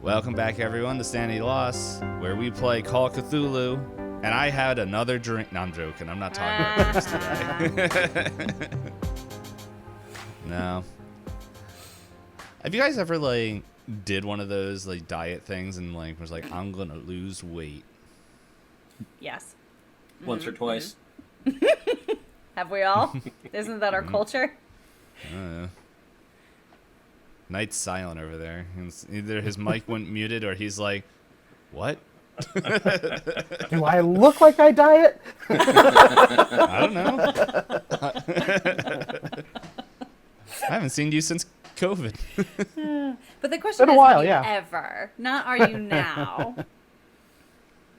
Welcome back, everyone, to Sanity Loss, where we play Call of Cthulhu. And I had another drink. No, I'm joking. I'm not talking about drinks today. No. Have you guys ever, like, did one of those, like, diet things and, like, was like, I'm going to lose weight? Yes. Once or twice. Have we all? Isn't that our culture? I don't know. Nite's silent over there. Either his mic went muted or he's like, what? Do I look like I diet? I don't know. I haven't seen you since COVID. But the question Been a is, while, have you yeah. ever? Not are you now?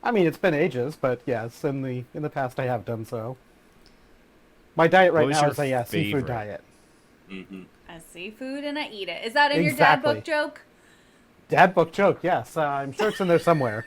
I mean, it's been ages, but yes, in the past I have done so. My diet right What was now your is a seafood favorite? diet. Mm-hmm. A seafood and I eat it. Is that in your Exactly. dad book joke? Dad book joke, yes. I'm sure it's in there somewhere.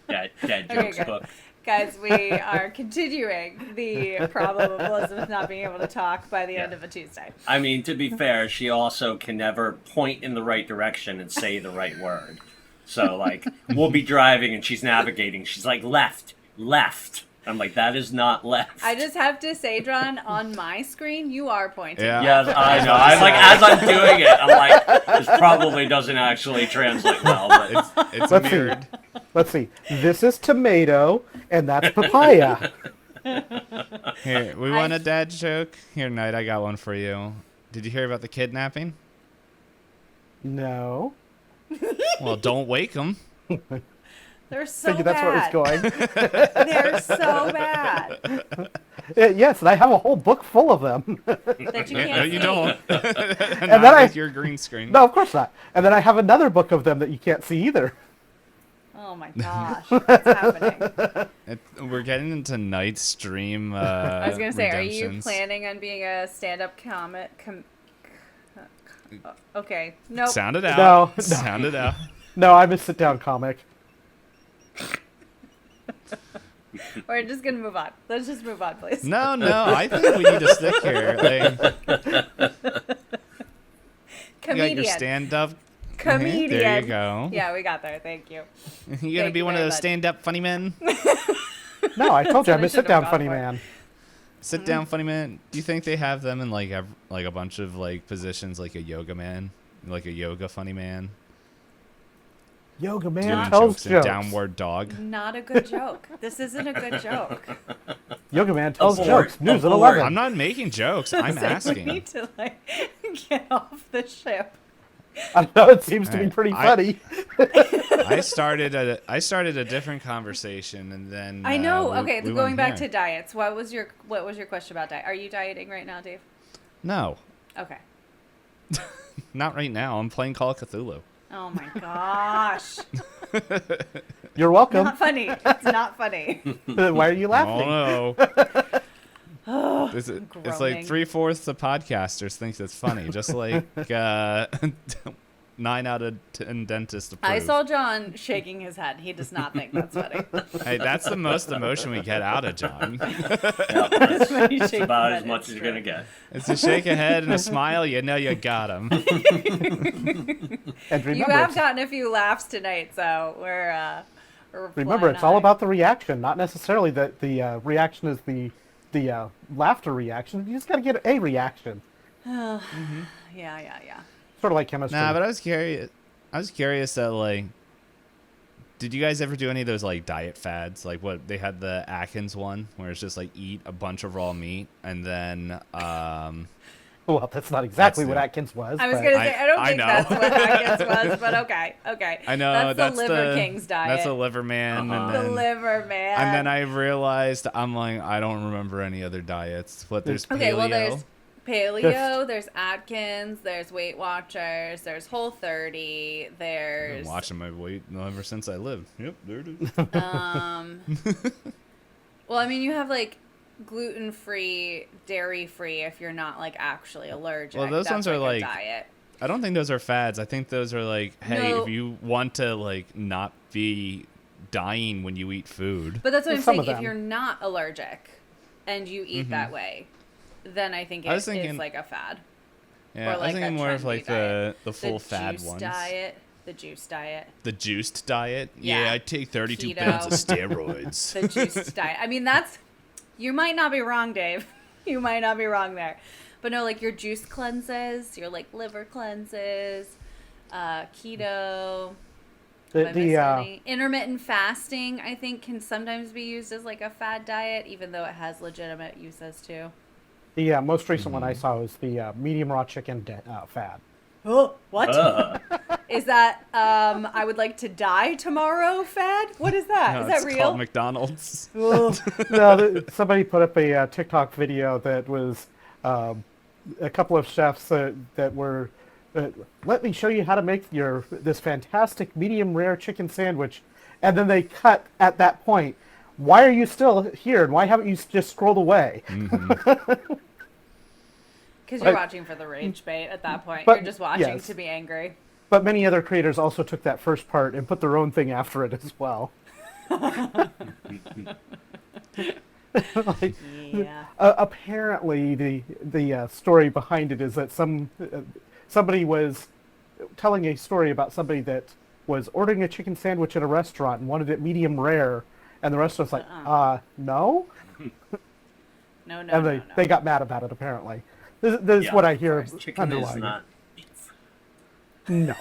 Dad Okay, jokes good. book. Guys, we are continuing the problem of Elizabeth not being able to talk by the end of a Tuesday. I mean, to be fair, she also can never point in the right direction and say the right word. So, like, we'll be driving and she's navigating. She's like, left, left. I'm like, that is not left. I just have to say, John, on my screen, you are pointing. Yeah. Yes, I know. I'm like, as I'm doing it, I'm like, this probably doesn't actually translate well. But It's Let's see. mirrored. Let's see. This is tomato, and that's papaya. Here, we want a dad joke? Here, Knight, I got one for you. Did you hear about the kidnapping? No. Well, don't wake him. They're so Figured that's where it was bad. going. They're so bad Yes, and I have a whole book full of them. that you can't No, you see. don't. Not then I- with your green screen. No, of course not. And then I have another book of them that you can't see either. Oh my gosh, what's happening? We're getting into Knight's stream I was gonna say, are you redemptions. planning on being a stand-up comic? Okay, nope. Sound it out. No. Sound it out. No, I'm a sit-down comic. We're just gonna move on. Let's just move on, please. No, I think we need to stick here. Like, you got your Comedian. stand-up. Comedian. There you go. Yeah, we got there. Thank you. You gonna Thank be you one of very those much. stand-up funny men? No, I told you I'm what I a should've sit-down gone funny for. man. Sit-down funny man. Do you think they have them in like a bunch of like positions, like a yoga man, like a yoga funny man, Yoga doing man tells jokes in jokes. downward dog? Not a good joke. This isn't a good joke. Yoga man tells Abort. jokes. News at Abort. 11. I'm not making jokes. I'm We asking. need to like get off the ship. I know it seems to be Alright, pretty I- funny. I started a different conversation, and then I know. we Okay, went going back to here. diets. What was your question about diet? Are you dieting right now, Dave? No, Okay. not right now. I'm playing Call of Cthulhu. Oh my gosh. You're welcome. Not funny. It's not funny. Why are you laughing? Oh no. It's like groaning. 3/4 of podcasters think it's funny, just like 9 out of 10 dentists approve. I saw John shaking his head. He does not think that's funny. Hey, that's the most emotion we get out of John. that's When he shakes his about head, as much it's as you're true. going to get. It's a shake a head and a smile. You know you got him. And You remember, have it's, gotten a few laughs tonight, so we're remember, flying it's all high. about the reaction, not necessarily that the reaction is the laughter reaction. You just got to get a reaction. Yeah. Sort of like chemistry. Nah, but I was curious. That like, did you guys ever do any of those like diet fads? Like what they had the Atkins one, where it's just like eat a bunch of raw meat and then Well, that's not exactly That's what the- Atkins was. I was but- gonna say I don't I think know. that's what Atkins was, but okay. I know that's the Liver King's diet. That's a liver man, Uh-huh. and The then liver man. and then I realized I'm like I don't remember any other diets. But there's paleo. Okay, well there's Paleo, Just- there's Atkins, there's Weight Watchers, there's Whole30, I've there's been watching my weight ever since I lived. Yep, there it is. well, I mean you have like gluten-free, dairy-free if you're not like actually allergic. Well, those That's ones are a like- diet. I don't think those are fads. I think those are like, hey, No. if you want to like not be dying when you eat food. But that's what I'm Some saying. of If them. you're not allergic and you eat that way, then I think I was it is thinking- like a fad. Yeah, or I was like thinking a more of trendy like diet. the full The fad juice ones. diet. The juice diet. The juiced diet? Yeah. I take 32 Keto. pounds of steroids. The juiced diet. I mean, you might not be wrong, Dave. You might not be wrong there. But no, like your juice cleanses, your like liver cleanses, keto. Intermittent fasting, I think, can sometimes be used as like a fad diet, even though it has legitimate uses too. The most recent one I saw was the medium raw chicken fad. Oh, what? Is that I would like to die tomorrow fad? What is that? No, Is that it's real? called McDonald's. No, somebody put up a TikTok video that was a couple of chefs that were, let me show you how to make this fantastic medium rare chicken sandwich, and then they cut at that point. Why are you still here, and why haven't you just scrolled away? Because you're watching for the rage bait at that point. But- You're just watching yes. to be angry. But many other creators also took that first part and put their own thing after it as well. Yeah. Apparently, the story behind it is that somebody was telling a story about somebody that was ordering a chicken sandwich at a restaurant and wanted it medium rare, and the restaurant's like, no? No, And they got mad about it, apparently. This is what I hear Chicken is underlying. not beef. No.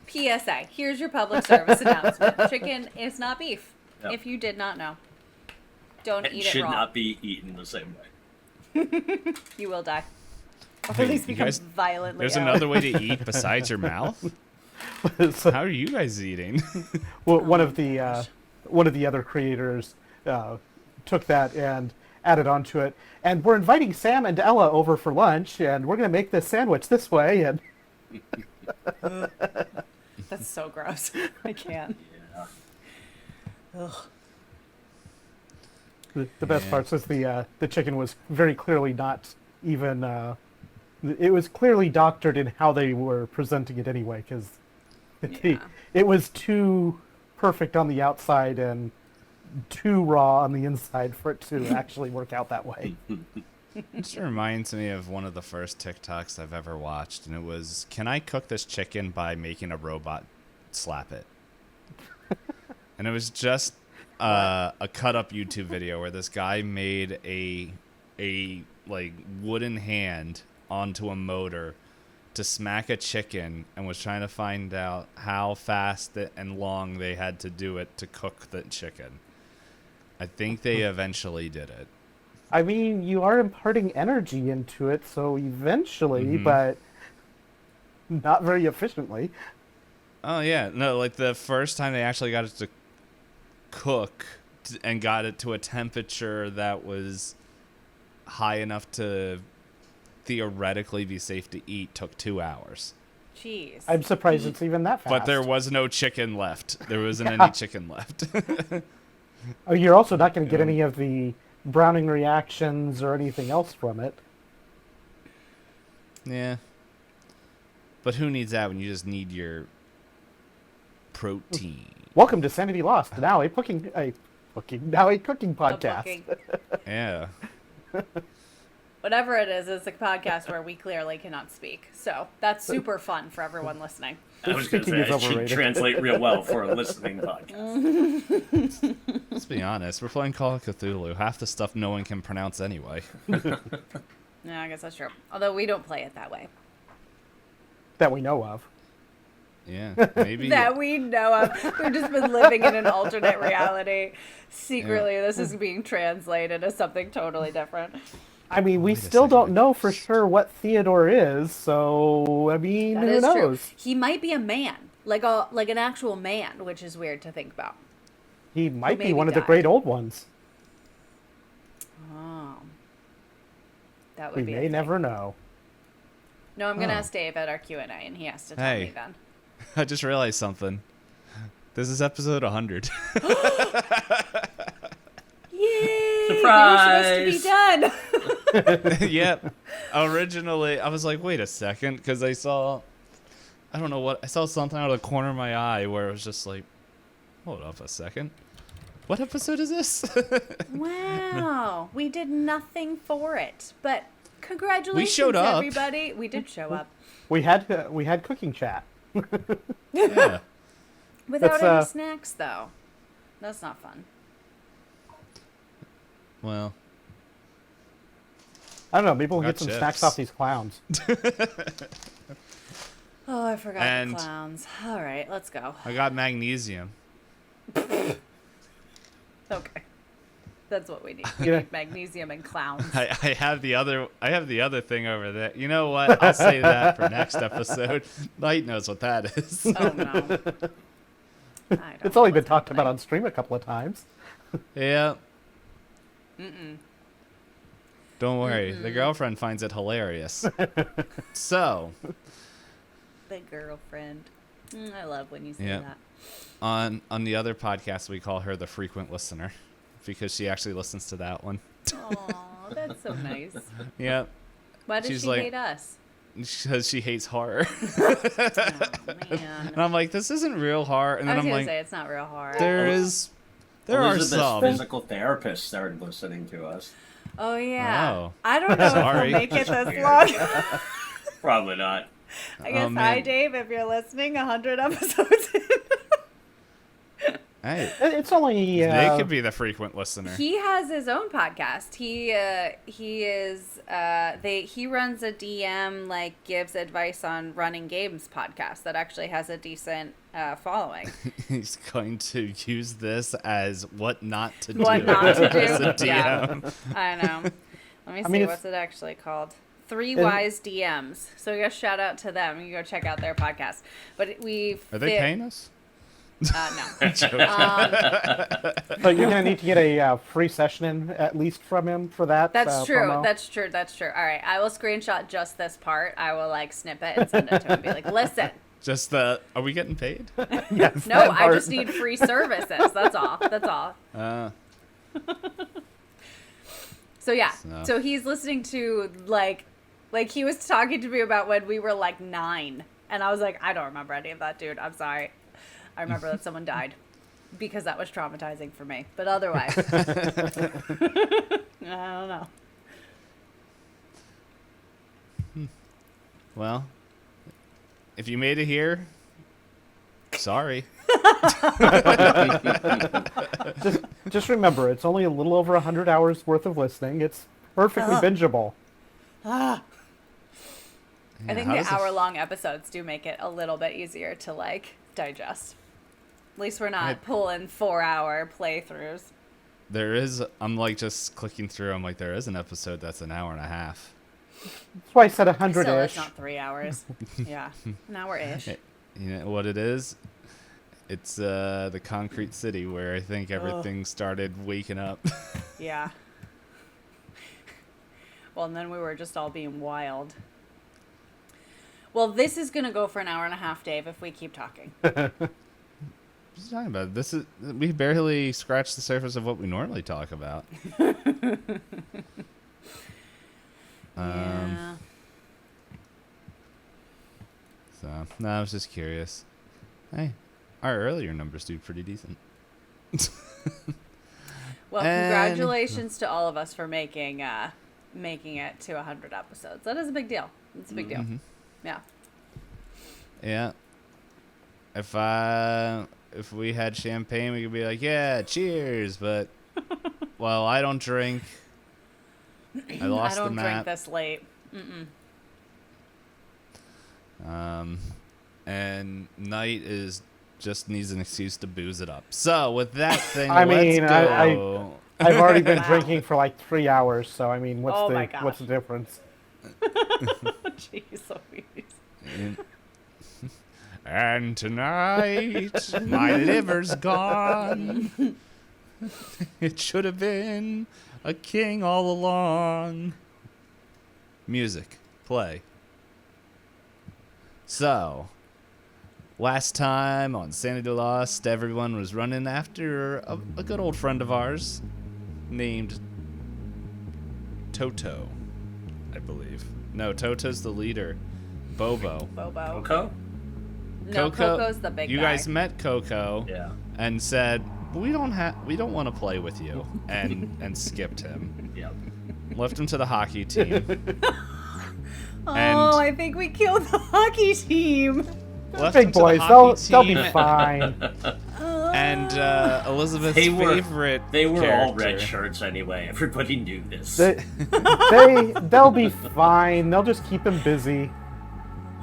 PSA, here's your public service announcement. Chicken is not beef, Yep. if you did not know. Don't It eat should it raw. not be eaten the same way. You will die. Or Hey, at least you become guys- violently There's ill. another way to eat besides your mouth? So, How are you guys eating? well, one of the other creators took that and added onto it, and we're inviting Sam and Ella over for lunch, and we're going to make this sandwich this way, and That's so gross. I can't. Yeah. Ugh. the best Yeah. part is the chicken was very clearly not even it was clearly doctored in how they were presenting it anyway, because Yeah. it was too perfect on the outside and too raw on the inside for it to actually work out that way. It just reminds me of one of the first TikToks I've ever watched, and it was, can I cook this chicken by making a robot slap it? And it was just a cut-up YouTube video where this guy made a like wooden hand onto a motor to smack a chicken, and was trying to find out how fast and long they had to do it to cook the chicken. I think they eventually did it. I mean, you are imparting energy into it, so eventually, but not very efficiently. Oh yeah, no, like the first time they actually got it to cook and got it to a temperature that was high enough to theoretically be safe to eat took 2 hours. Jeez. I'm surprised it's even that fast. But there was no chicken left. There wasn't any chicken left. Oh, you're also not going to get any of the browning reactions or anything else from it. Yeah. But who needs that when you just need your protein? Welcome to Sanity Lost, now a cooking podcast. booking. Yeah. Whatever it is, it's a podcast where we clearly cannot speak. So that's super fun for everyone listening. I was going to Speaking say, is it should overrated. translate real well for a listening podcast. Let's be honest. We're playing Call of Cthulhu. Half the stuff no one can pronounce anyway. Yeah, I guess that's true. Although we don't play it that way. That we know of. Yeah. Maybe. That we know of. We've just been living in an alternate reality. Secretly, this is being translated as something totally different. I mean, we Wait a still second. don't know for sure what Theodore is, so I mean, That who is knows? true. He might be a man, like an actual man, which is weird to think about. He might be maybe one of the died. great old ones. Oh, that would We be. a may thing. never know. No, I'm gonna Oh. ask Dave at our Q&A, and he has to tell Hey. me then. I just realized something. This is episode 100. Yay! Surprise! It was supposed to be done. Yep. Originally, I was like, wait a second, because I saw something out of the corner of my eye where it was just like, hold up a second. What episode is this? Wow, we did nothing for it, but congratulations, showed up. everybody. We did show up. We had cooking chat. Yeah. Without That's, any snacks, though. That's not fun. Well, I don't know. Maybe we'll Got get some chips. snacks off these clowns. Oh, I forgot And- the clowns. All right, let's go. I got magnesium. Okay. That's what we need. We Yeah. need magnesium and clowns. I have the other thing over there. You know what? I'll say that for next episode. Nite knows what that is. Oh, no. I don't It's know only been what's talked about happening. on stream a couple of times. Yeah. Don't worry. The girlfriend finds it hilarious. So, The girlfriend. I love when you say Yeah. that. on the other podcast, we call her the frequent listener because she actually listens to that one. Aw, that's so nice. Yeah. Why does She's she like- hate us? Because she hates horror. Oh, And man. I'm like, this isn't real horror. And I then was I'm going like, to say, it's not real hard. there are Elizabeth's some. physical therapist started listening to us. Oh, yeah. Oh. I don't know if Sorry. we'll make it this Weird. long. Probably not. I guess, Oh, hi, man. Dave, if you're listening, 100 episodes in. Hey, It's only. they could be the frequent listener. He has his own podcast. He runs a DM, like, gives advice on running games podcast that actually has a decent following. He's going to use this as what not to do. What not to do? as a Yeah. DM. I know. Let me see, mean, what's it actually called? Three Is- Wise DMs. So I guess shout out to them. You go check out their podcast. But Are they paying us? No. So you're gonna need to get a free session in at least from him for that. That's true. promo. That's true. That's true. All right. I will screenshot just this part. I will like snip it and send it to him and be like, listen. Just are we getting paid? Yes, No, that I part. just need free services. That's all. That's all. So yeah. So- So he's listening to like he was talking to me about when we were like 9. And I was like, I don't remember any of that, dude. I'm sorry. I remember that someone died because that was traumatizing for me. But otherwise, I don't know. Well, if you made it here, sorry. Just remember, it's only a little over 100 hours worth of listening. It's perfectly bingeable. I think how the does it- hour-long episodes do make it a little bit easier to like digest. At least we're not pulling 4-hour playthroughs. There is. I'm like just clicking through. I'm like, there is an episode that's an hour and a half. That's why I said Still, 100-ish. it's not 3 hours. Yeah, an hour-ish. You know what it is? It's the concrete city where I think everything started waking up. Yeah. Well, and then we were just all being wild. Well, this is gonna go for an hour and a half, Dave, if we keep talking. What are you talking about? We barely scratched the surface of what we normally talk about. Yeah. So no, I was just curious. Hey, our earlier numbers do pretty decent. Well, And- congratulations to all of us for making it to 100 episodes. That is a big deal. It's a big deal. Yeah. Yeah. If we had champagne, we could be like, yeah, cheers. But well, I don't drink. I lost I don't the drink map. this late. And Nite just needs an excuse to booze it up. So with that thing, I let's mean, go. I've already been Wow. drinking for like 3 hours, so I mean, Oh my gosh. what's the difference? Jeez Louise. And tonight, my liver's gone. It should have been a king all along. Music, play. So, last time on Sanity Lost, everyone was running after a good old friend of ours named Toto, I believe. No, Toto's the leader. Bobo. Bobo. Coco? No, Coco's the big You guy. guys met Coco Yeah. and said, we don't want to play with you, and skipped him. Yep. Left him to the hockey team. Oh, and- I think we killed the hockey team. left Big him to boys, the hockey they'll be team, fine. and Elizabeth's They were favorite all red character. shirts anyway. Everybody knew this. They'll be fine. They'll just keep him busy.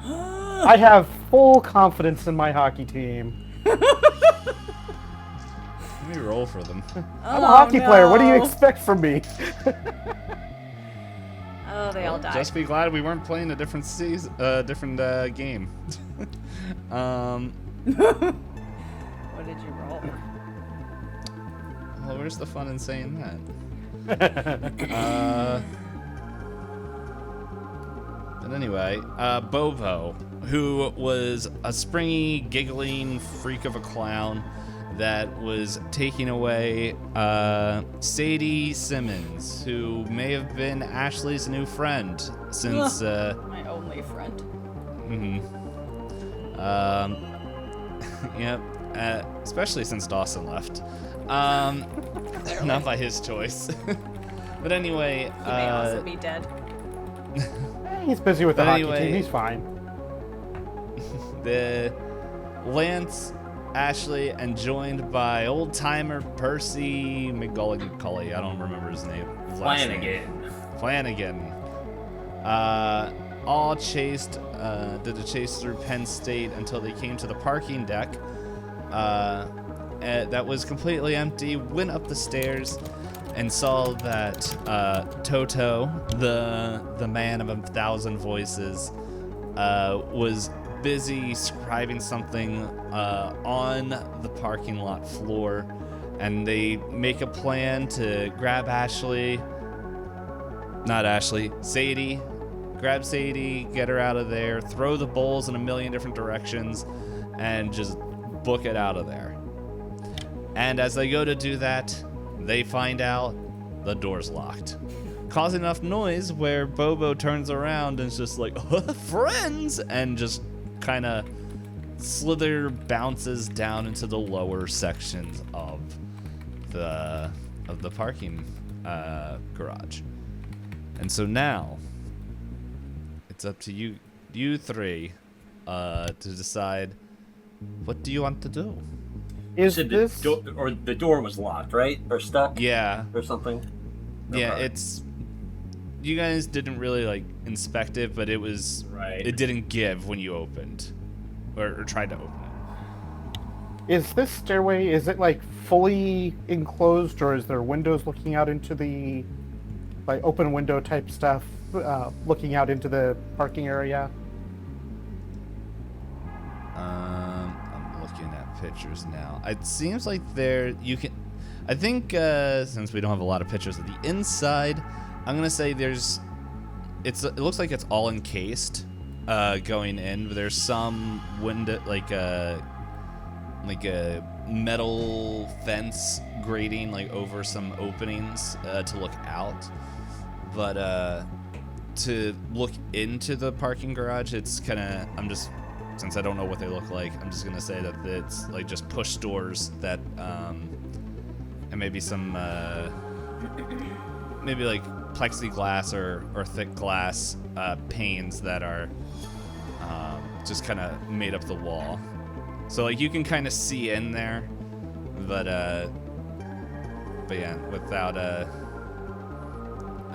I have full confidence in my hockey team. Let me roll for them. I'm a hockey player. What do you no. expect from me? Oh, they all died. Just be glad we weren't playing a different season, different game. What did you roll? Well, where's the fun in saying that? But anyway, Bobo, who was a springy, giggling freak of a clown that was taking away Sadie Simmons, who may have been Ashley's new friend since. My only friend. Yep. Especially since Dawson left. Not by his choice. But anyway. He may also be dead. He's busy with the But hockey anyway- team. He's fine. The Lance, Ashley, and joined by old timer Percy McGully. I don't remember his name. His last name. Flanagan. All chased, did a chase through Penn State until they came to the parking deck. That was completely empty. Went up the stairs and saw that Toto, the man of 1,000 voices, was busy scribing something on the parking lot floor, and they make a plan to grab Sadie, grab Sadie, get her out of there, throw the bowls in a million different directions, and just book it out of there. And as they go to do that, they find out the door's locked, causing enough noise where Bobo turns around and is just like, friends, and just kind of bounces down into the lower sections of the parking garage. And so now it's up to you three to decide, what do you want to do? Is Said this... the door was locked, right? Or stuck? Yeah. Or something? Yeah, Okay. it's, you guys didn't really like inspect it, but it was Right. it didn't give when you opened or tried to open it. Is this stairway, is it like fully enclosed, or is there windows looking out into the, like, open window type stuff, looking out into the parking area? I'm looking at pictures now. It seems like I think since we don't have a lot of pictures of the inside, I'm gonna say it looks like it's all encased going in, but there's some window, like a metal fence grating like over some openings to look out. But to look into the parking garage, it's kind of, since I don't know what they look like, I'm just gonna say that it's like just push doors that and maybe some maybe like plexiglass or thick glass panes that are just kind of made up the wall. So like you can kind of see in there, but yeah, without I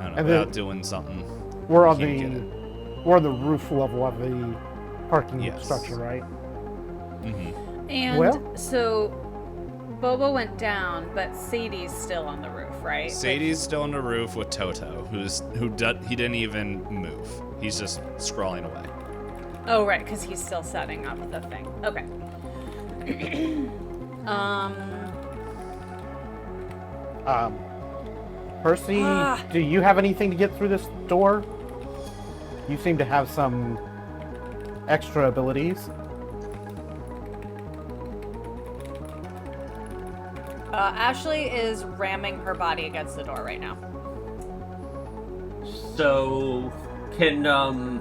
don't know, And without then doing something. We're on can't get it. we're on the roof level of the parking Yes. structure, right? Mm-hmm. And Well- so Bobo went down, but Sadie's still on the roof, right? Sadie's still on the roof with Toto, he didn't even move. He's just scrawling away. Oh, right, because he's still setting up the thing. Okay. Percy, Ah. do you have anything to get through this door? You seem to have some extra abilities. Ashley is ramming her body against the door right now. So, can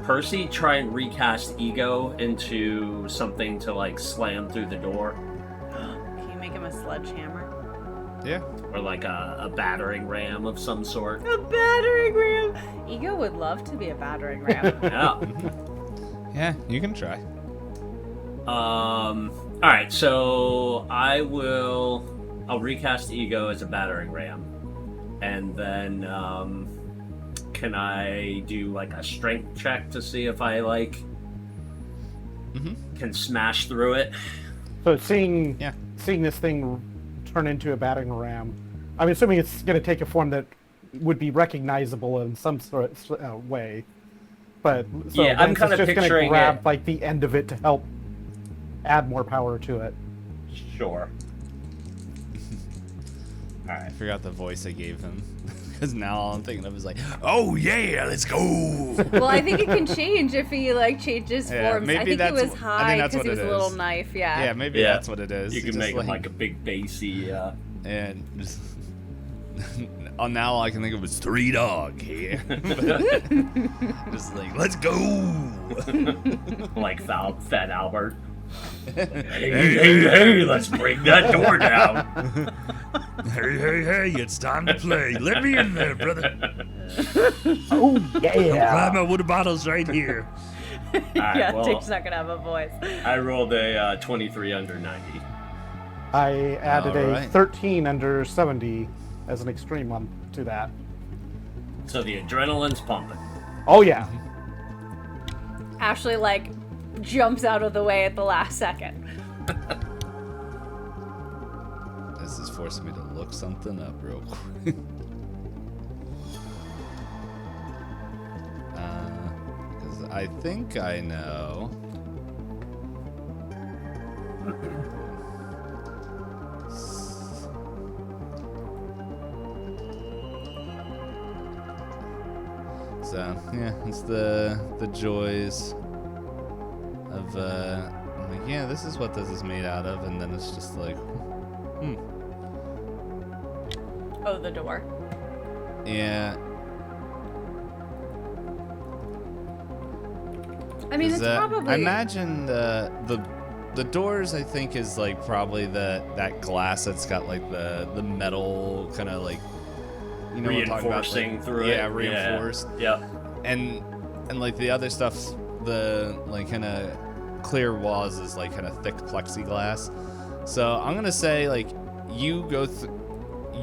Percy try and recast ego into something to like slam through the door, Can you make him a sledgehammer? Yeah. or like a battering ram of some sort? A battering ram! Ego would love to be a battering ram. Yeah. Yeah, you can try. All right, so I'll recast Ego as a battering ram, and then can I do like a strength check to see if I can smash through it? So seeing this thing turn into a battering ram, I'm assuming it's going to take a form that would be recognizable in some sort of way. But so yeah, I'm Lance kind is of just going to picturing grab it. like the end of it to help add more power to it. Sure. All I right. forgot the voice I gave him. Because now all I'm thinking of is like, oh yeah, let's go. Well, I think it can change if he like changes Yeah, forms. maybe I think that's it was wh- I think high that's because what he was it a little is. knife. Yeah. Yeah, maybe Yeah. that's what it is. You can Just make him like a big bassy. And just now all I can think of is 3 dog here. Just like, let's go. Like Fat Albert. Hey, let's break that door down. Hey, it's time to play. Let me in there, brother. Oh yeah! Grab my water bottles right here. Alright, Yeah, well, Dick's not gonna have a voice. I rolled a 23 under 90. I added a Alright. 13 under 70 as an extreme one to that. So the adrenaline's pumping. Oh yeah! Ashley like jumps out of the way at the last second. This is forcing me to look something up real quick. Because I think I know. So yeah, it's the joys of I'm like, yeah, this is what this is made out of, and then it's just like, Oh, the door. yeah. I mean, it's probably. I imagine the doors. I think is like probably that glass that's got like the metal kind of like, you know, what I'm talking about, Reinforcing like, through it. yeah, reinforced. Yeah. And like the other stuff, the like kind of clear walls is like kind of thick plexiglass. So I'm gonna say like you go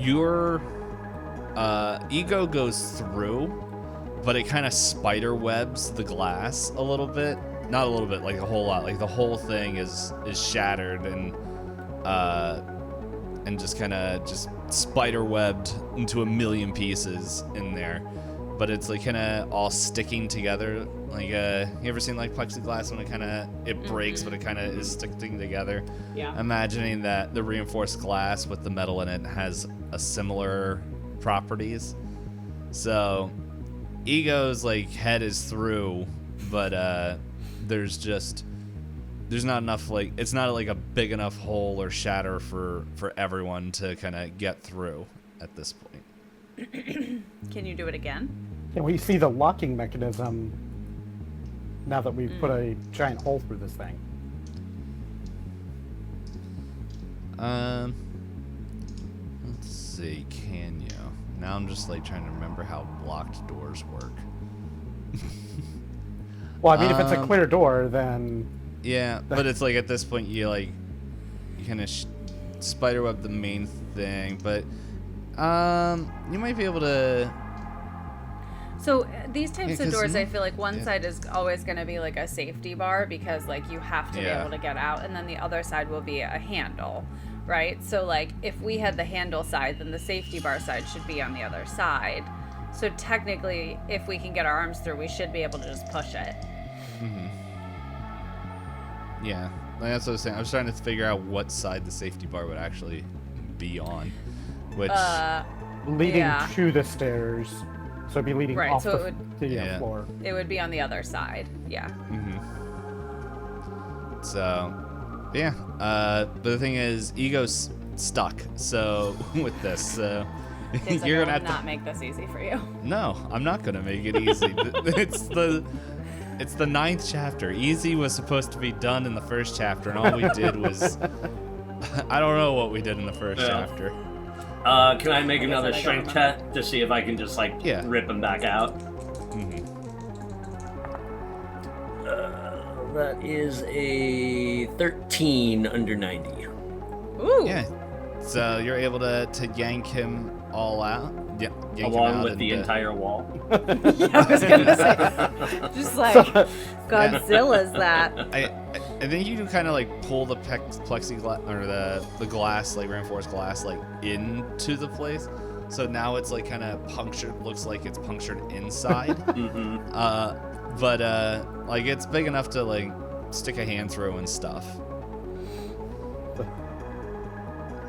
your ego goes through, but it kind of spider webs the glass a little bit. Not a little bit, like a whole lot. Like the whole thing is shattered and just kind of just spider webbed into a million pieces in there. But it's like kind of all sticking together. Like you ever seen like plexiglass when it breaks, but it kind of is sticking together? Yeah. Imagining that the reinforced glass with the metal in it has a similar properties. So Ego's like head is through, but there's not enough, like it's not like a big enough hole or shatter for everyone to kind of get through at this point. Can you do it again? Can we see the locking mechanism now that we've put a giant hole through this thing? Let's see, can you? Now I'm just like trying to remember how locked doors work. Well, I mean, if it's a clear door, then Yeah, but it's like at this point you kind of spiderweb the main thing, but you might be able to. So these types Yeah, of 'cause doors, I no- feel like one yeah. side is always going to be like a safety bar because like you have to Yeah. be able to get out, and then the other side will be a handle, right? So like if we had the handle side, then the safety bar side should be on the other side. So technically, if we can get our arms through, we should be able to just push it. Yeah, like that's what I was saying. I was trying to figure out what side the safety bar would actually be on, which leading Yeah. to the stairs. So it'd be leading Right, off so the, it would- the Yeah. floor. It would be on the other side. Yeah. So, yeah. But the thing is, Ego's stuck. So with this, so It's you're like, gonna I have will to. not make this easy for you. No, I'm not gonna make it easy. It's the 9th chapter. Easy was supposed to be done in the first chapter, and all we did was I don't know what we did in the first Yeah. chapter. Can I make another I don't strength test to see if I can just like Yeah. rip him back out? That is a 13 under 90. Ooh. Yeah. So you're able to yank him all out. Yeah. Yank him Along out with the and, entire wall. I was gonna say, just like Godzilla's that. I think you do kind of like pull the plexiglass or the glass, like reinforced glass, like into the place. So now it's like kind of punctured. Looks like it's punctured inside. But like it's big enough to like stick a hand through and stuff.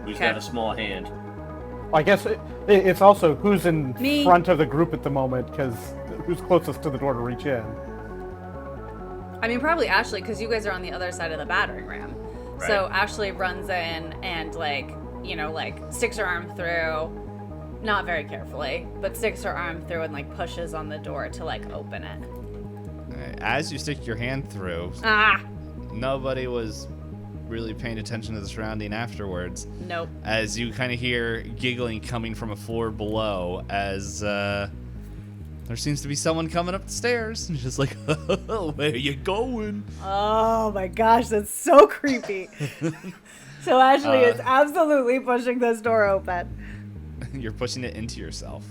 Who's got a small hand? I guess it's also who's in Me. front of the group at the moment, because who's closest to the door to reach in. I mean, probably Ashley, because you guys are on the other side of the battering ram. Right. So Ashley runs in and, like, you know, like, sticks her arm through, not very carefully, but sticks her arm through and, like, pushes on the door to, like, open it. As you stick your hand through, nobody was really paying attention to the surrounding afterwards. Nope. As you kind of hear giggling coming from a floor below, as there seems to be someone coming up the stairs, and just like, where you going? Oh my gosh, that's so creepy. So Ashley is absolutely pushing this door open. You're pushing it into yourself.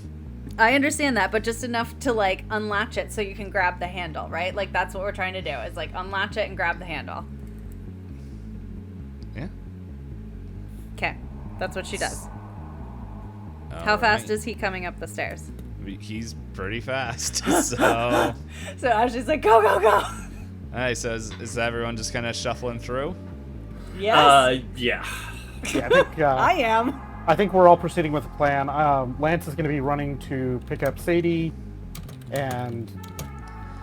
I understand that, but just enough to, like, unlatch it so you can grab the handle, right? Like, that's what we're trying to do, is, like, unlatch it and grab the handle. Yeah. Okay, that's what she does. How fast is he coming up the stairs? He's pretty fast, so... So Ashley's like, go, go, go! Alright, so is everyone just kind of shuffling through? Yes, Yeah. Yeah, I think, I am. I think we're all proceeding with the plan. Lance is going to be running to pick up Sadie and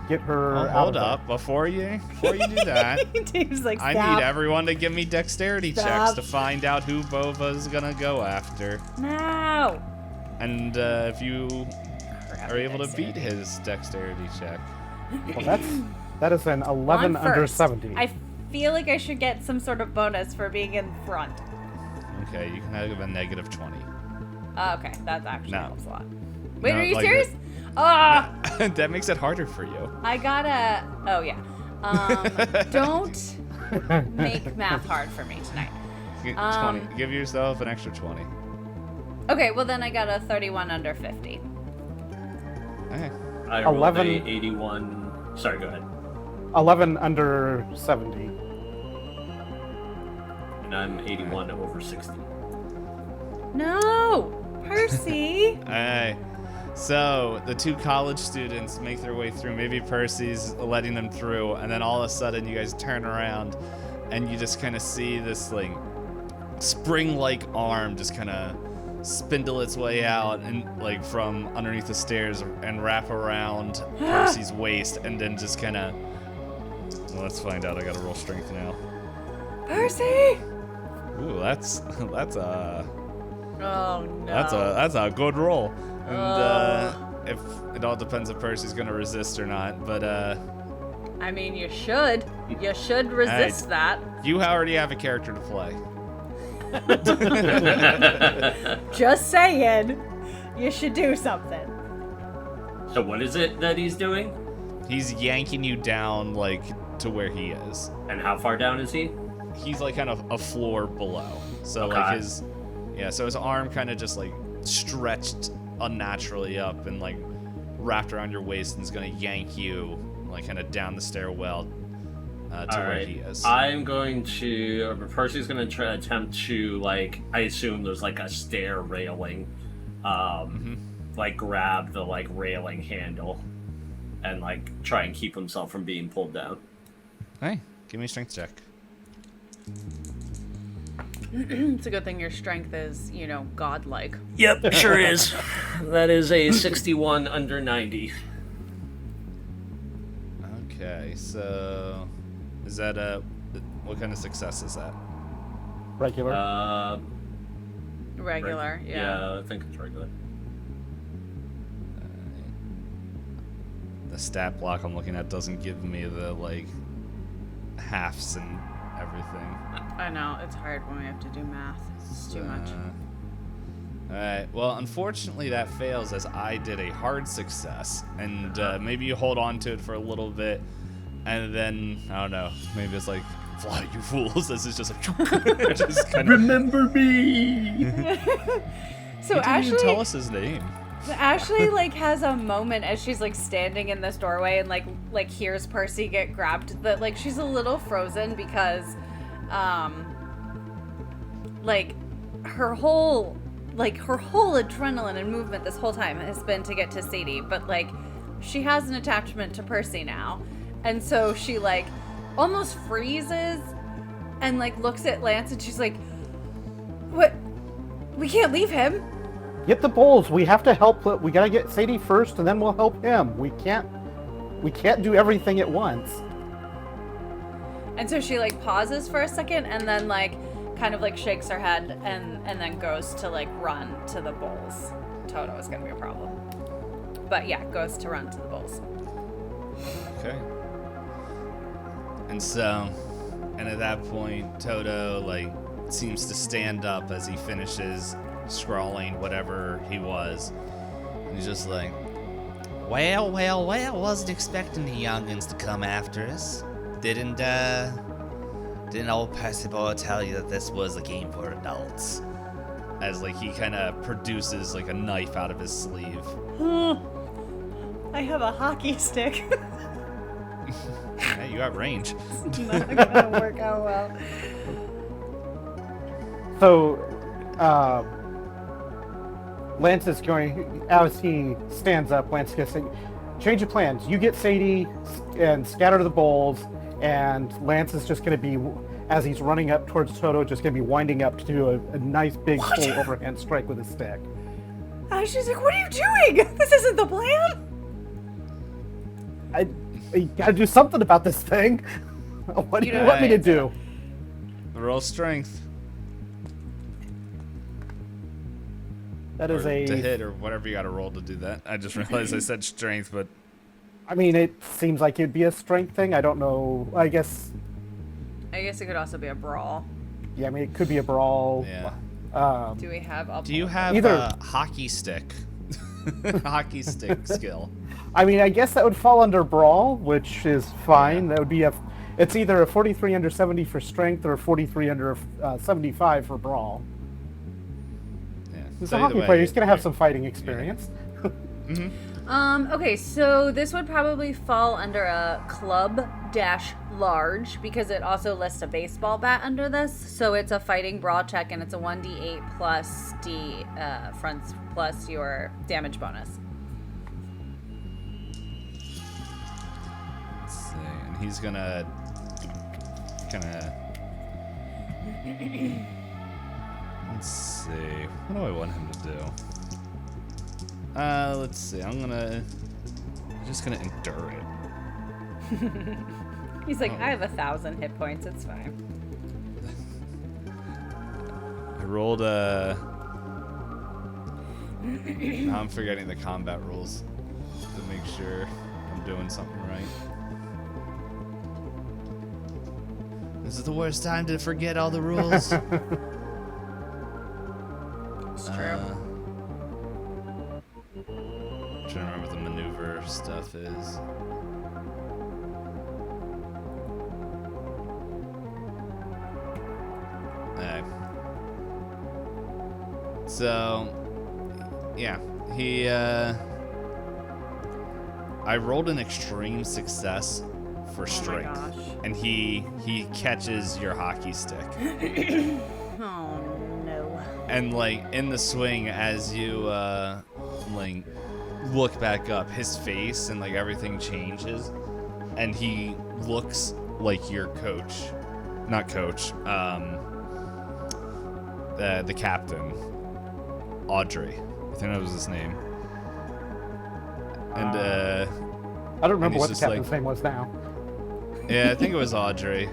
get her out Hold of up. Before you do that, Dave's like, I stop. need everyone to give me dexterity checks Stop. to find out who Bova's gonna go after. No. And if you Crap, are able to beat dexterity. his dexterity check. Well, that is an 11 On under first. 70. I feel like I should get some sort of bonus for being in front. Okay, you can have a negative 20. Okay, that actually No. helps a lot. Wait, No, are you like serious? Ah, That makes it harder for you. I gotta. Oh yeah. Don't make math hard for me tonight. 20. Give yourself an extra 20. Okay, well then I got a 31 under 50. Okay. I rolled 11. a 81. Sorry, go ahead. 11 under 70. And I'm 81 over 60. No, Percy. Alright. So the two college students make their way through. Maybe Percy's letting them through, and then all of a sudden you guys turn around and you just kind of see this like spring-like arm just kind of spindle its way out and like from underneath the stairs and wrap around Percy's waist, and then just kind of. Well, let's find out. I gotta roll strength now. Percy. Ooh, that's a Oh no. that's a good roll. And if it all depends if Percy's gonna resist or not, but I mean, you should. You should resist that. you already have a character to play. Just saying. You should do something. So what is it that he's doing? He's yanking you down like to where he is. And how far down is he? He's like kind of a floor below. So Okay. like so his arm kind of just like stretched unnaturally up and like wrapped around your waist and is gonna yank you like kind of down the stairwell to All where right. he is. I'm going to. Percy's going to try attempt to like. I assume there's like a stair railing. Like grab the like railing handle, and like try and keep himself from being pulled down. Hey, give me a strength check. It's a good thing your strength is, you know, godlike. Yep, sure is. That is a 61 under 90. Okay, so is that what kind of success is that? Regular. Regular, yeah. I think it's regular. The stat block I'm looking at doesn't give me the like halves and everything. I know, it's hard when we have to do math. It's too much. Alright, well, unfortunately that fails as I did a hard success, and maybe you hold on to it for a little bit And then, I don't know, maybe it's like, fly, you fools. This is just like, just kind of. Remember me. So He didn't Ashley, even tell us his name. Ashley like has a moment as she's like standing in this doorway and like hears Percy get grabbed. That like she's a little frozen because, like her whole adrenaline and movement this whole time has been to get to Sadie, but like she has an attachment to Percy now, and so she like almost freezes and like looks at Lance and she's like, "What? We can't leave him." Get the bowls. We have to help. We gotta get Sadie first, and then we'll help him. We can't do everything at once. And so she like pauses for a second and then like kind of like shakes her head and then goes to like run to the bowls. Toto is gonna be a problem. But yeah, goes to run to the bowls. Okay. And so, and at that point, Toto like seems to stand up as he finishes scrawling whatever he was. And he's just like, well, wasn't expecting the youngins to come after us. Didn't old Percival tell you that this was a game for adults? As like he kind of produces like a knife out of his sleeve. I have a hockey stick. Hey, you got range. It's not gonna work out well. So, Lance is going, as he stands up, Lance is going to say, change of plans. You get Sadie and scatter the bowls, and Lance is just going to be, as he's running up towards Toto, just going to be winding up to do a nice big full overhand strike with his stick. She's like, what are you doing? This isn't the plan. You gotta do something about this thing. What do you want me to do? Roll strength. That is To hit or whatever you got to roll to do that. I just realized I said strength, but I mean, it seems like it'd be a strength thing. I don't know. I guess it could also be a brawl. Yeah, I mean, it could be a brawl. yeah. Do we have Do you have Either- a hockey stick? Hockey stick skill. I mean, I guess that would fall under brawl, which is fine. That would be it's either a 43 under 70 for strength or a 43 under 75 for brawl. Yeah. He's So a either hockey way, player. He's gonna have some fighting experience. Okay, so this would probably fall under a club-large because it also lists a baseball bat under this. So it's a fighting brawl check and it's a 1d8 plus fronts plus your damage bonus. Let's see. And he's gonna let's see. What do I want him to do? Let's see. I'm just gonna endure it. He's like, I have 1,000 hit points. It's fine. I rolled a. Now I'm forgetting the combat rules to make sure I'm doing something right. This is the worst time to forget all the rules. It's true. Trying to remember what the maneuver stuff is. Alright. So, yeah, I rolled an extreme success for strength, gosh. and he catches your hockey stick. Oh no. And like in the swing, as you like look back up, his face and like everything changes, and he looks like your coach, not coach, the captain, Audrey. I think that was his name. And I don't remember what the just captain's name was now. yeah, I think it was Audrey.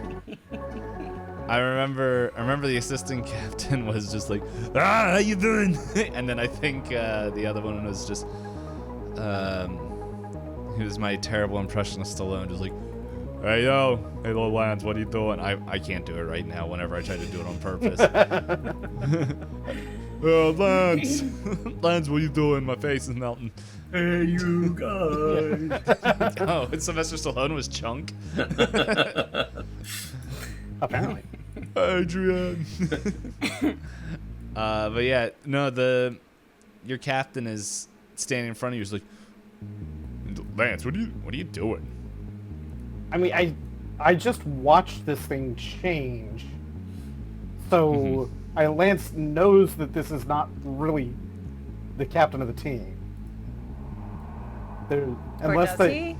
I remember the assistant captain was just like, how you doing? And then I think the other one was just, he was my terrible impression of Stallone, just like, hey yo, hey little Lance, what are you doing? I can't do it right now whenever I try to do it on purpose. Lance, Lance, what are you doing? My face is melting. Hey, you guys. Oh, and Sylvester Stallone was Chunk. Apparently. Adrian. But yeah, no, your captain is standing in front of you. He's like, Lance, what are you doing? I mean, I just watched this thing change, so Lance knows that this is not really the captain of the team. Or Unless does he?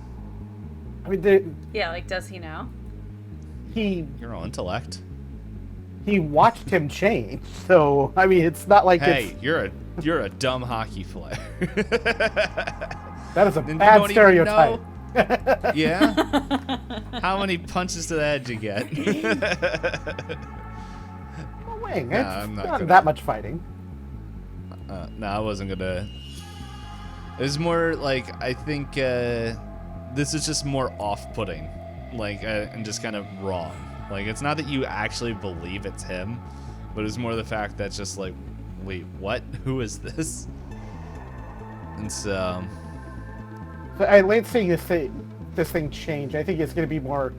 I mean, Yeah, like, does he know? Your own intellect. he watched him change, so I mean, it's not like Hey, you're a dumb hockey player. that is a And you bad don't even stereotype. know? Yeah? How many punches to the head did you get? Wing, Nah, it's I'm not not gonna- that much fighting. No, I wasn't gonna. It was more like, I think this is just more off-putting, like, and just kind of wrong. Like, it's not that you actually believe it's him, but it's more the fact that just like, wait, what? Who is this? And so, So Lance seeing this thing change, I think it's going to be more.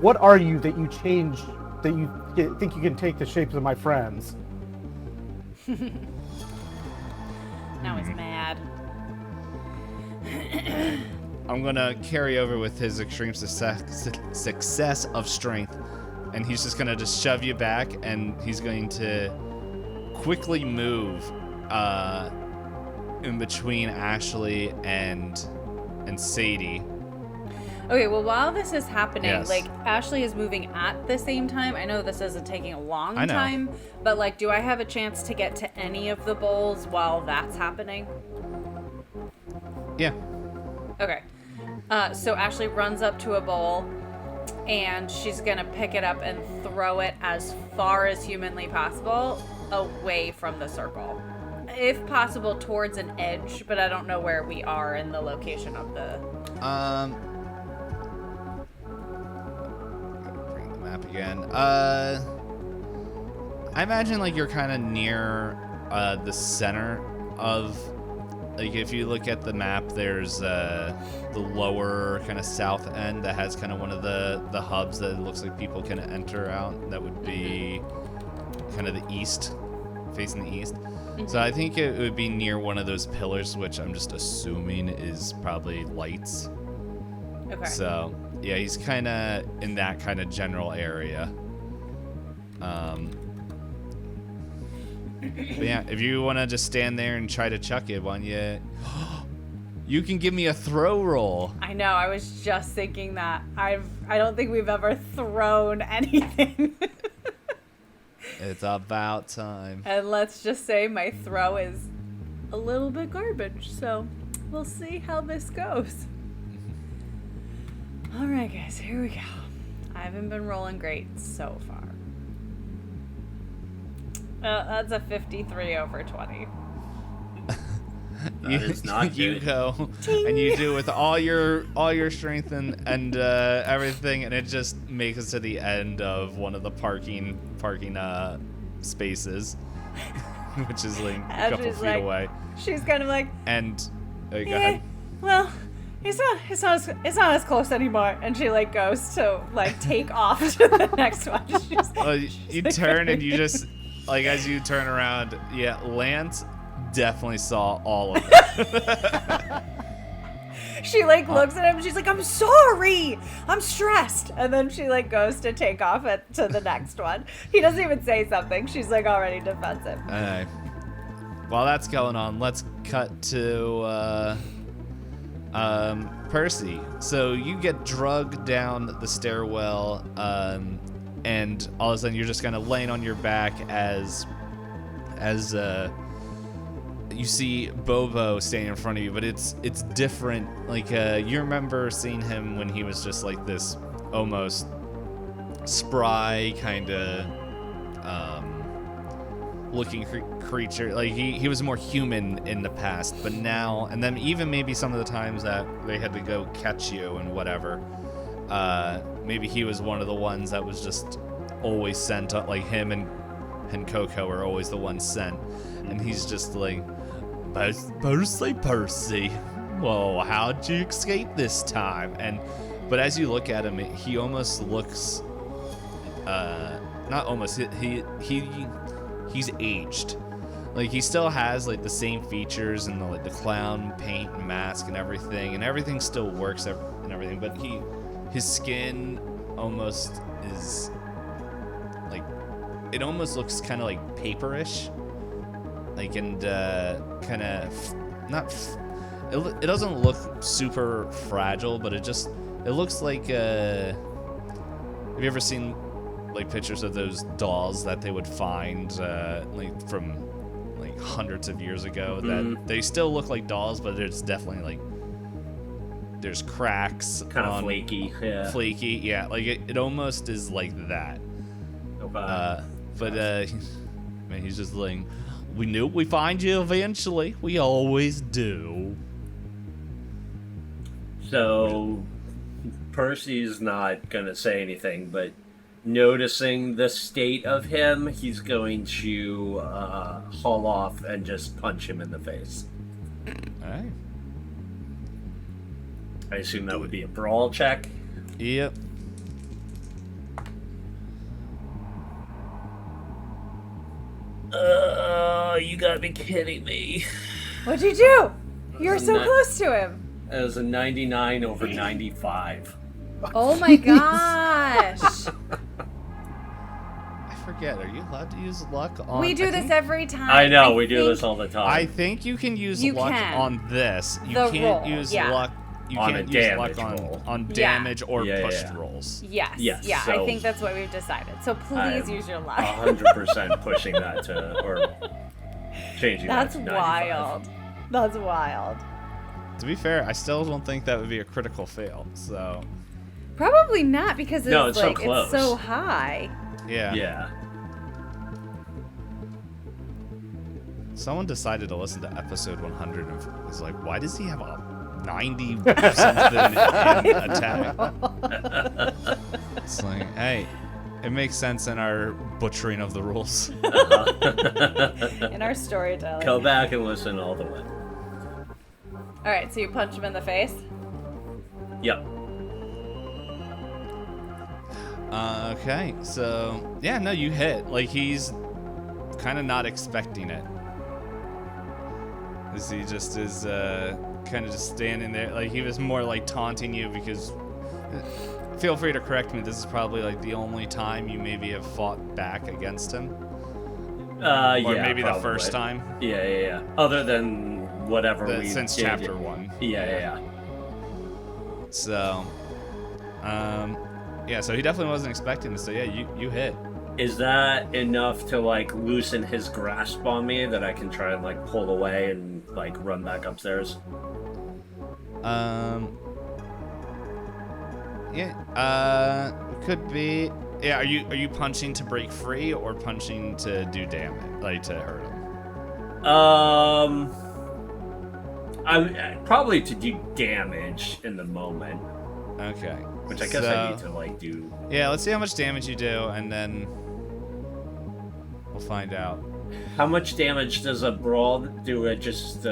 What are you that you change? That you think you can take the shapes of my friends? Now he's mad. I'm gonna carry over with his extreme success of strength, and he's just gonna just shove you back, and he's going to quickly move in between Ashley and Sadie. Okay, well, while this is happening, Yes. like, Ashley is moving at the same time. I know this isn't taking a long I know. time, but, like, do I have a chance to get to any of the bowls while that's happening? Yeah. Okay. So Ashley runs up to a bowl, and she's gonna pick it up and throw it as far as humanly possible away from the circle. If possible, towards an edge, but I don't know where we are in the location of the... Bring the map again. I imagine like you're kind of near the center of, like, if you look at the map, there's the lower kind of south end that has kind of one of the hubs that it looks like people can enter out. That would be kind of the east, facing the east. So I think it would be near one of those pillars, which I'm just assuming is probably lights. Okay. So, yeah, he's kind of in that kind of general area. But yeah, if you want to just stand there and try to chuck it, why don't you... You can give me a throw roll. I know, I was just thinking that. I don't think we've ever thrown anything. It's about time. And let's just say my throw is a little bit garbage, so we'll see how this goes. Alright guys, here we go. I haven't been rolling great so far. That's a 53 over 20. That is not You good. go and you do it with all your strength and everything, and it just makes it to the end of one of the parking spaces, which is like a And couple she's feet like- away. She's kind of like, And go yeah, ahead. well, it's not as close anymore. And she like goes to like take off to the next one. She's Well, you turn and you just like, as you turn around, yeah, Lance definitely saw all of it. She like looks at him and she's like, I'm sorry, I'm stressed. And then she like goes to take off to the next one. He doesn't even say something. She's like already defensive. Alright. While that's going on, let's cut to Percy. So you get drugged down the stairwell, and all of a sudden you're just kind of laying on your back as you see Bobo standing in front of you, but it's different. Like you remember seeing him when he was just like this almost spry kind of looking creature. Like he was more human in the past, but now, and then even maybe some of the times that they had to go catch you and whatever, maybe he was one of the ones that was just always sent up. Like him and Coco are always the ones sent, and he's just like, Percy. Whoa, how'd you escape this time? But as you look at him, he almost looks, not almost. He's aged. Like, he still has like the same features and the clown paint and mask and everything still works and everything. But his skin almost is like, it almost looks kind of like paperish, like, and kind of it doesn't look super fragile, but it looks like have you ever seen like pictures of those dolls that they would find like from like hundreds of years ago that they still look like dolls, but it's definitely like there's cracks, kind of flaky, yeah, like it almost is like that. Okay. But man, he's just like, we knew we'd find you eventually, we always do. So Percy's not gonna say anything, but noticing the state of him, he's going to haul off and just punch him in the face. Alright. I assume that would be a brawl check. Yep. You gotta be kidding me. What'd you do? You're so close to him. It was a 99 over 95. Oh my gosh. I forget, are you allowed to use luck on... We do this every time. I know, we do this all the time. I think you can use luck on this. You The can't roll, use yeah. luck. You On can't a use damage luck roll. on damage or Yeah, pushed yeah. rolls. Yes. Yes, Yeah, so I think that's what we've decided. So please use your luck. 100% pushing that to, or changing That's that to 95. wild. That's wild. To be fair, I still don't think that would be a critical fail. So Probably not because No, it's it's so like close. it's so high. yeah. Yeah. Someone decided to listen to episode 100 and was like, why does he have a 90 something in attack? It's like, hey, it makes sense in our butchering of the rules. In our storytelling. Go back and listen all the way. Alright, so you punch him in the face? Yep. Okay, so yeah, no, you hit. Like, he's kind of not expecting it. As he just is kind of just standing there. Like, he was more like taunting you because, feel free to correct me, this is probably like the only time you maybe have fought back against him. Or Yeah, maybe probably. the first time. Yeah. Other than whatever we Since did. chapter 1. Yeah. So, yeah, so he definitely wasn't expecting this. So yeah, you hit. Is that enough to like loosen his grasp on me that I can try and like pull away and like run back upstairs? Yeah, could be. Yeah, are you punching to break free or punching to do damage, like to hurt him? I'm probably to do damage in the moment, Okay. which I guess I need to like do. Yeah, let's see how much damage you do, and then we'll find out. How much damage does a brawl do? It just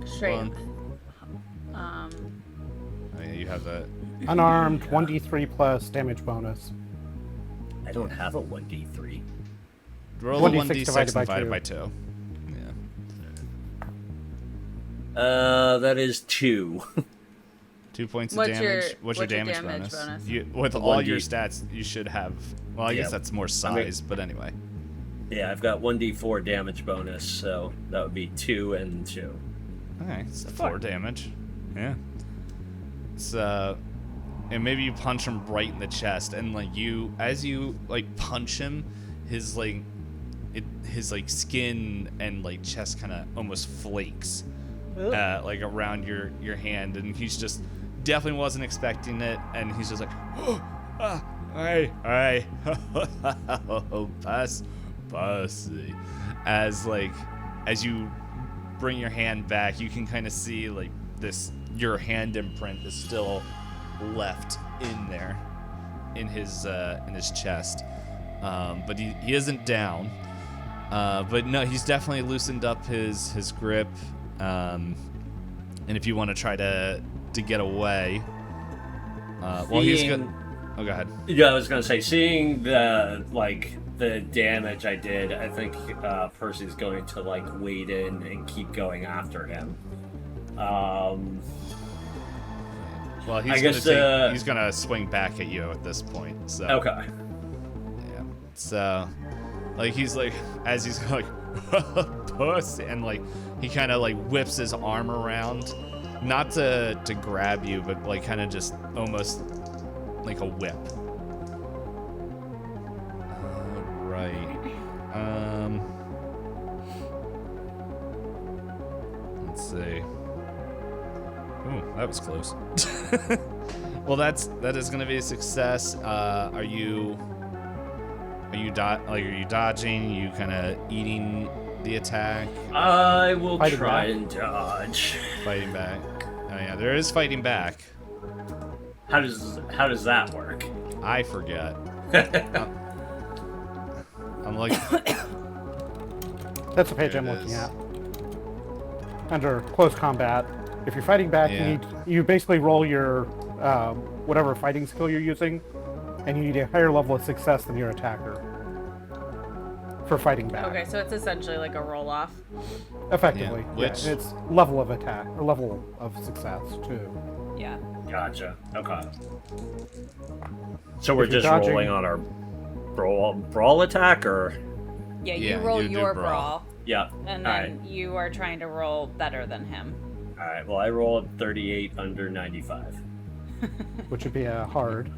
Straight. Oh, yeah, you have the. Unarmed, 1d3 plus damage bonus. I don't have a 1d3. Roll a 1d6 1d6 divided by divided two. by 2. Yeah. That is 2. 2 points of What's damage. your- What's your what's your damage, damage bonus? bonus? You, with A all 1d. your stats, you should have. Well, I guess Yeah. that's more size, but anyway. Yeah, I've got 1d4 damage bonus, so that would be 2 and 2. Okay, it's 4. 4 damage. Yeah. It's and maybe you punch him right in the chest, and like as you like punch him, his like skin and like chest kind of almost flakes, like around your hand, and he's just definitely wasn't expecting it, and he's just like, all right, Percy. As you bring your hand back, you can kind of see like your hand imprint is still left in there, in his chest, but he isn't down. But no, he's definitely loosened up his grip. And if you want to try to get away, he's good. Oh, go ahead. Yeah, I was gonna say, seeing the damage I did, I think Percy's going to wade in and keep going after him. Well, he's gonna swing back at you at this point. So Okay. yeah. So he's as he's puss, and he kind of whips his arm around, not to grab you, but kind of just almost like a whip. Right. Let's see. Ooh, that was close. Well, that is gonna be a success. Are you dodging? Are you kind of eating the attack? I will Fighting try back. and dodge. Fighting back. Oh yeah, there is fighting back. How does that work? I forget. I'm like, That's the page There I'm it looking is. at. Under close combat, if you're fighting back, Yeah. you basically roll your whatever fighting skill you're using, and you need a higher level of success than your attacker for fighting back. Okay, so it's essentially like a roll off. Effectively, Yeah, yeah, which- and it's level of attack or level of success too. Yeah. Gotcha. Okay. So we're If you're just dodging- rolling on our brawl attack, or Yeah, you Yeah, roll you do your brawl. brawl, yeah. and All then you are trying to roll better than him. right. All right. Well, I rolled 38 under 95. Which would be a hard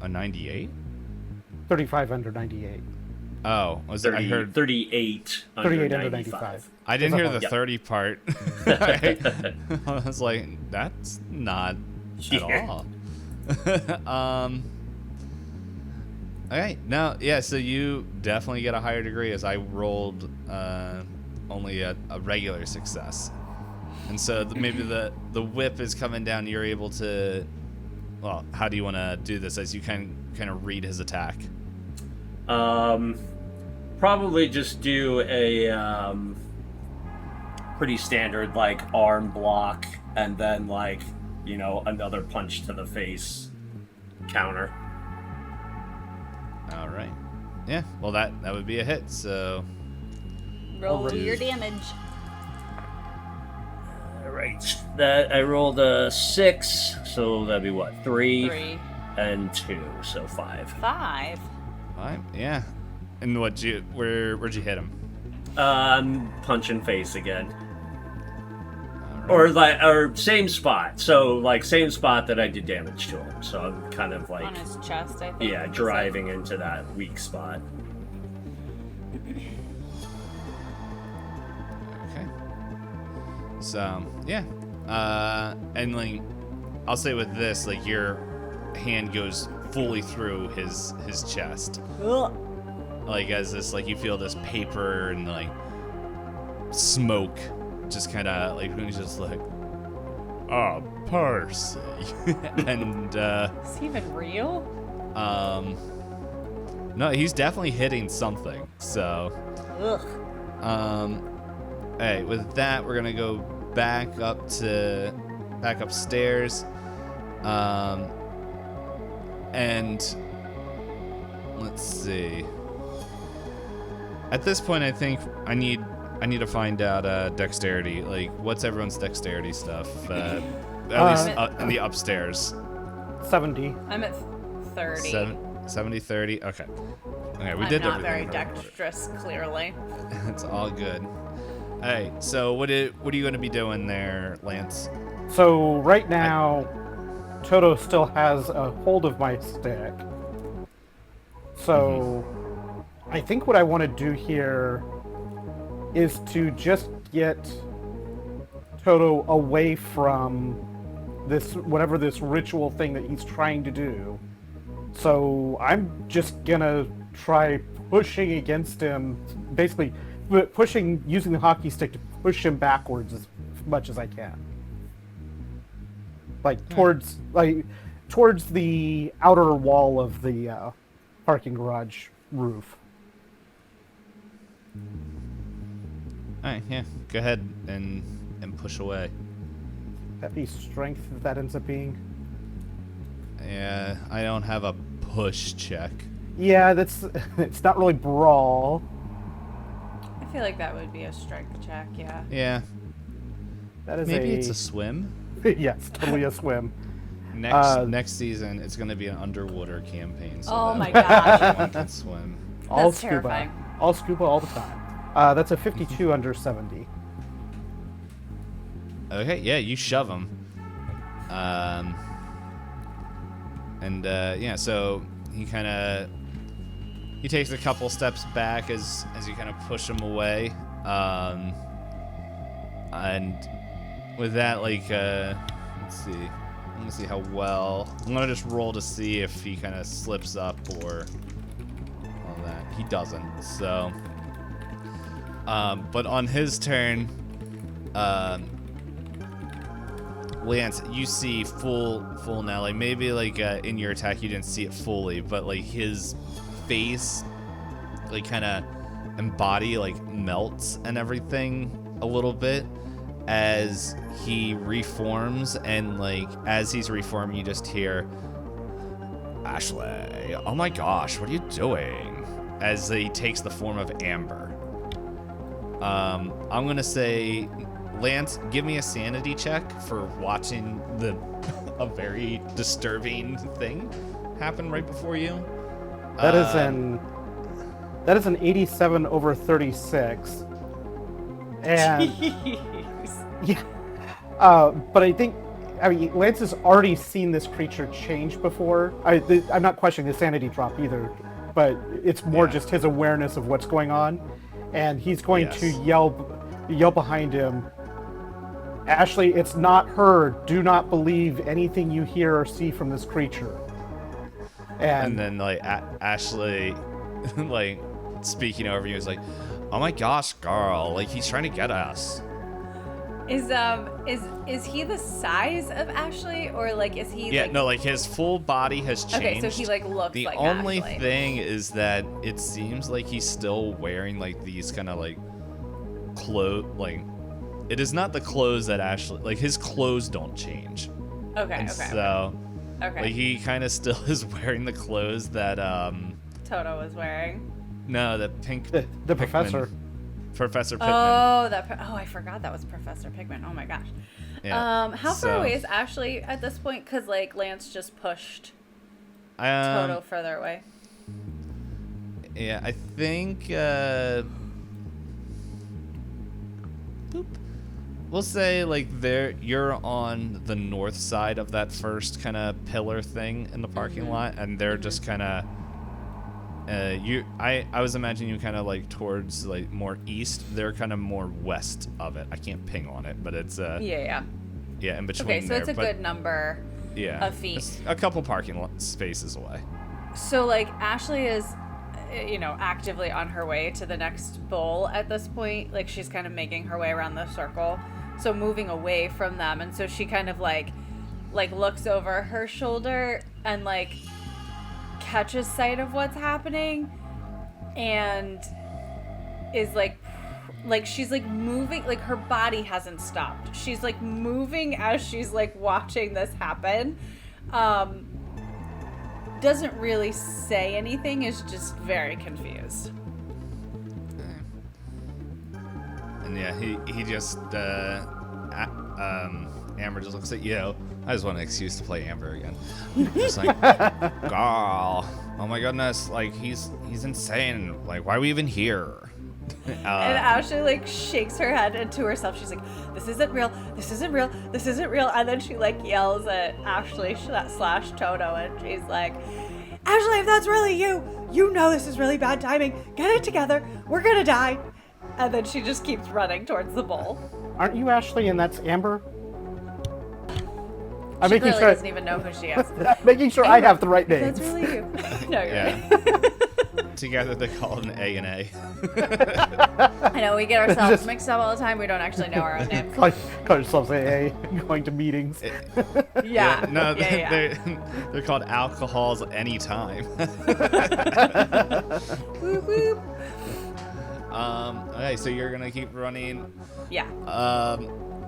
a 98? 35 under 98. Oh, was it? I heard. 38 under 38 under 95. 95. I didn't hear the Yep. 30 part. I was like, that's not at Yeah. all. Okay, no, yeah. So you definitely get a higher degree, as I rolled only a regular success, and so maybe the whip is coming down. You're able to. Well, how do you want to do this? As you kind of read his attack. Probably just do a pretty standard arm block, and then another punch to the face counter. All right. Yeah. Well, that would be a hit. So. Roll Alright. your damage. All right. That I rolled a 6, so that'd be what? 3 3, and 2, so 5. 5. Fine. Yeah. And where'd you hit him? Punch in face again. All right. Or same spot. So same spot that I did damage to him. So I'm kind of On his chest, I think. yeah, you said. driving into that weak spot. Okay. So yeah. And I'll say with this, your hand goes fully through his chest. Ugh. As this, you feel this paper and smoke, just kind of he's just oh, Percy, and Is he even real? no, he's definitely hitting something. So, Ugh. hey, with that, we're gonna go back upstairs, and let's see. At this point, I think I need to find out dexterity. What's everyone's dexterity stuff? At least in the upstairs. 70. I'm at 30. 70, 30. Okay. Okay, we I'm did not everything. very right. dexterous, clearly. It's all good. Hey, so what are you going to be doing there, Lance? So right now, Toto still has a hold of my stick. So I think what I want to do here is to just get Toto away from this, whatever this ritual thing that he's trying to do. So I'm just gonna try pushing against him, basically pushing, using the hockey stick to push him backwards as much as I can. Towards the outer wall of the parking garage roof. All right, yeah. Go ahead and push away. That'd be strength if that ends up being. Yeah, I don't have a push check. Yeah, that's it's not really brawl. I feel like that would be a strength check, yeah. Yeah, That is maybe it's a swim. yes, totally a swim. Next season, it's going to be an underwater campaign. So Oh that my gosh. everyone can swim. All That's scuba. terrifying. All scuba all the time. That's a 52 under 70. Okay, yeah, you shove him. Yeah, so he takes a couple steps back as you kind of push him away. And with that, like, let's see. I'm gonna see how well. I'm gonna just roll to see if he kind of slips up or all that. He doesn't. So, but on his turn, Lance, you see full now. Like maybe like in your attack you didn't see it fully, but like his face, like kind of and body like melts and everything a little bit as he reforms, and like as he's reforming, you just hear, Ashley, oh my gosh, what are you doing? As he takes the form of Amber. I'm gonna say, Lance, give me a sanity check for watching a very disturbing thing happen right before you. That is an 87 over 36. And yeah, but I mean, Lance has already seen this creature change before. I'm not questioning the sanity drop either, but it's more just his awareness of what's going on, and he's going to yell behind him, Ashley, it's not her. Do not believe anything you hear or see from this creature. And then like Ashley, like speaking over you, is like, oh my gosh, girl, like he's trying to get us. Is he the size of Ashley, or like is he? Yeah, like... no, like his full body has changed. Okay, so he like looks the like only Ashley. thing is that it seems like he's still wearing like these kind of like clothes. Like it is not the clothes that Ashley, like his clothes don't change. Okay. And okay. so Okay. like he kind of still is wearing the clothes that Toto was wearing. no, the pink the Pickman- professor. Professor Pittman. Oh, I forgot that was Professor Pigman. Oh my gosh. Yeah. How So- far away is Ashley at this point? Because like Lance just pushed Um, Toto further away. Yeah, I think boop. We'll say like you're on the north side of that first kind of pillar thing in the parking lot, and they're just kind of I was imagining you kind of like towards like more east. They're kind of more west of it. I can't ping on it, but it's Yeah. in between. Okay, so there, it's a but, good number of feet. it's a couple parking spaces away. So like Ashley is, actively on her way to the next bowl at this point. Like she's kind of making her way around the circle, so moving away from them, and so she kind of like looks over her shoulder and like catches sight of what's happening, and is like she's like moving, like her body hasn't stopped. She's like moving as she's like watching this happen. Doesn't really say anything, is just very confused. And yeah, he just Amber just looks at you. I just want an excuse to play Amber again. Just like, girl, oh my goodness, like he's insane. Like, why are we even here? And Ashley like shakes her head into herself. She's like, "This isn't real. This isn't real. This isn't real." And then she like yells at Ashley / Toto, and she's like, "Ashley, if that's really you, you know this is really bad timing. Get it together. We're gonna die." And then she just keeps running towards the bowl. Aren't you Ashley and that's Amber? I'm She making really sure doesn't even know who she is. making sure I have the right name. That's really you. No, you're Yeah. right. Together they call it an A and A. I know we get ourselves mixed up all the time. We don't actually know our own names. Call yourselves AA, going to meetings. Yeah. No, Yeah. they're called alcohols anytime. Whoop, whoop. Okay, so you're gonna keep running. Yeah.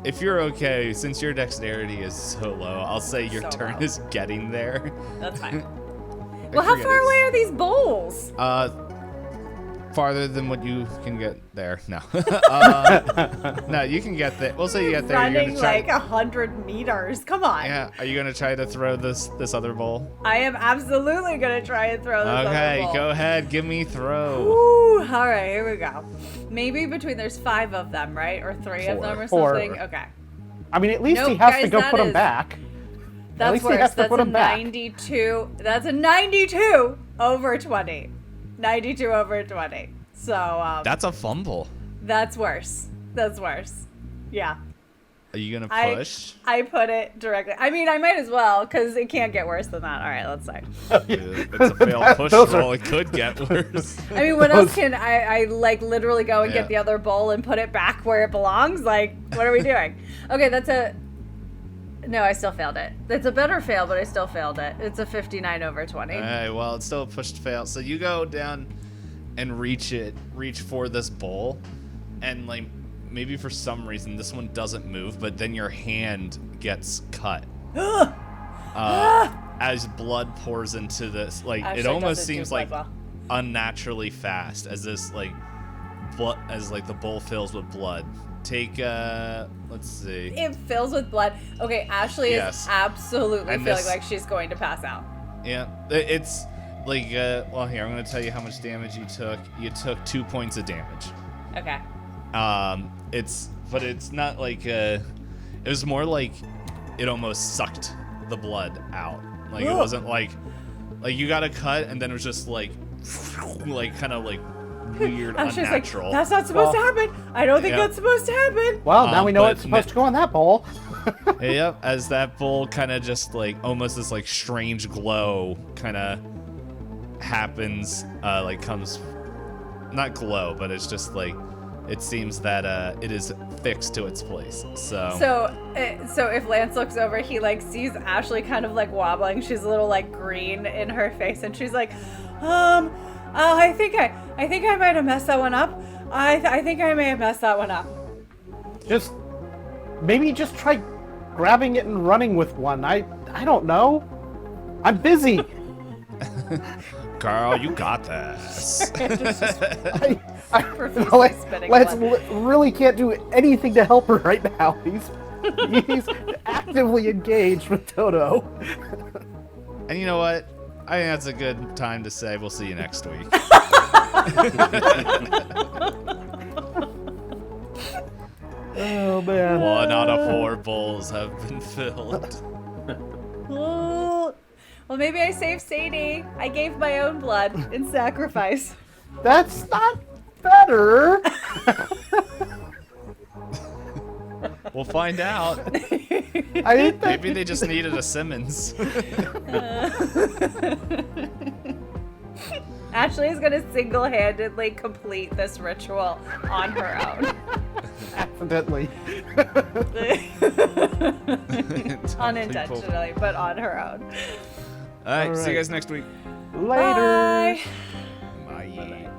If you're okay, since your dexterity is so low, I'll say your So turn low. is getting there. That's fine. Well, how forget far it's- away are these bowls? Farther than what you can get there. No. No, you can get there. We'll say you get there. You're Running gonna try. like 100 meters. Come on. Yeah. Are you gonna try to throw this other bowl? I am absolutely gonna try and throw this Okay, other bowl. go ahead. Give me throw. Ooh, all right, here we go. Maybe there's 5 of them, right? Or 3 of them or Four. something? Okay. I mean, at least he Nope, has to guys, go that put them is- back. That's least he worse. has to That's put a 'em back. 92. That's a 92 over 20. 92 over 20. So, That's a fumble. that's worse. That's worse. Yeah. Are you gonna I- push? I put it directly. I mean, I might as well, because it can't get worse than that. All right, let's see. It's a failed push Those are- roll. It could get worse. I mean, what else can I like literally go and Yeah. get the other bowl and put it back where it belongs? Like, what are we doing? Okay, that's a... No, I still failed it. It's a better fail, but I still failed it. It's a 59 over 20. Alright, well, it's still a pushed fail. So you go down and reach for this bowl, and like maybe for some reason this one doesn't move, but then your hand gets cut. As blood pours into this, like Actually, it almost doesn't do seems blood like well. unnaturally fast as this like blood as like the bowl fills with blood. Take let's see. It fills with blood. Okay, Ashley Yes. is absolutely And feeling this- like she's going to pass out. Yeah, it's like well here I'm gonna tell you how much damage you took. You took 2 points of damage. Okay. It's not like it was more like it almost sucked the blood out. Like it wasn't like you got a cut and then it was just like kind of like weird, Ashley's like, unnatural. that's not supposed to happen. I don't think Yeah. that's supposed to happen. Well, now we know but it's supposed to go on that bowl. Yep, as that bowl kind of just like almost this like strange glow kind of happens, like comes, not glow, but it's just like it seems that it is fixed to its place. So if Lance looks over, he like sees Ashley kind of like wobbling. She's a little like green in her face, and she's like, I think I might have messed that one up. I think I may have messed that one up. Maybe just try grabbing it and running with one. I don't know. I'm busy. Carl, you got this. Profusely spitting Lance blood. really can't do anything to help her right now. He's actively engaged with Toto. And you know what? I think that's a good time to say we'll see you next week. Oh man. 1 out of 4 bowls have been filled. Ooh. Well, maybe I saved Sadie. I gave my own blood in sacrifice. That's not better. We'll find out. I didn't think Maybe they just needed a Simmons. Ashley is gonna single-handedly complete this ritual on her own. accidentally. Unintentionally, but on her own. All right, see you right. guys next week. Later. Bye. Bye.